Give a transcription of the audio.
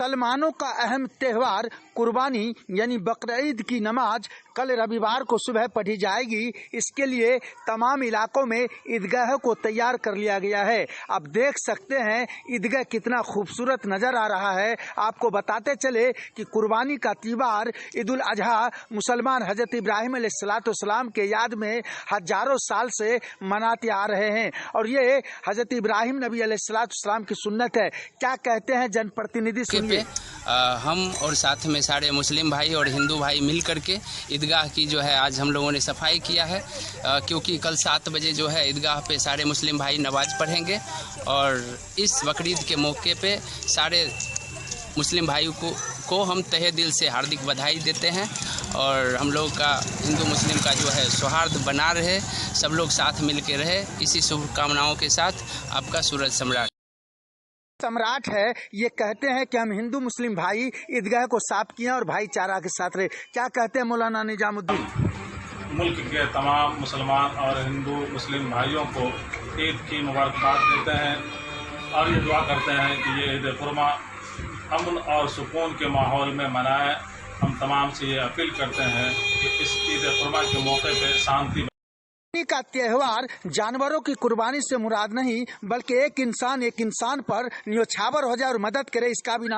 मुसलमानों का अहम त्यौहार कुर्बानी यानी बकरीद की नमाज कल रविवार को सुबह पढ़ी जाएगी। इसके लिए तमाम इलाकों में ईदगाह को तैयार कर लिया गया है। आप देख सकते हैं ईदगाह कितना खूबसूरत नजर आ रहा है। आपको बताते चले कि कुर्बानी का त्योहार ईद उल अजहा मुसलमान हजरत इब्राहिम अलैहिस्सलाम के याद में हजारों साल से मनाते आ रहे हैं और ये हजरत इब्राहिम नबी अलैहिस्सलाम की सुन्नत है। क्या कहते हैं जनप्रतिनिधि सुनिए। हम और साथ में सारे मुस्लिम भाई और हिंदू भाई मिल करके ईदगाह की जो है आज हम लोगों ने सफाई किया है, क्योंकि कल 7 बजे जो है ईदगाह पे सारे मुस्लिम भाई नमाज पढ़ेंगे और इस बकरीद के मौके पे सारे मुस्लिम भाइयों को हम तहे दिल से हार्दिक बधाई देते हैं और हम लोग का हिंदू मुस्लिम का जो है सौहार्द बना रहे, सब लोग साथ मिल के रहे, इसी शुभकामनाओं के साथ आपका सूरज सम्राट है। ये कहते हैं कि हम हिंदू मुस्लिम भाई ईदगाह को साफ किए और भाईचारा के साथ रहे। क्या कहते हैं मौलाना निजामुद्दीन। मुल्क के तमाम मुसलमान और हिंदू मुस्लिम भाइयों को ईद की मुबारकबाद देते हैं और ये दुआ करते हैं कि ये ईद कुर्मा अमन और सुकून के माहौल में मनाएं। हम तमाम से ये अपील करते हैं कि इस ईद कुर्मा के मौके पर शांति का त्योहार जानवरों की कुर्बानी से मुराद नहीं बल्कि एक इंसान पर न्योछावर हो जाए और मदद करे, इसका भी नाम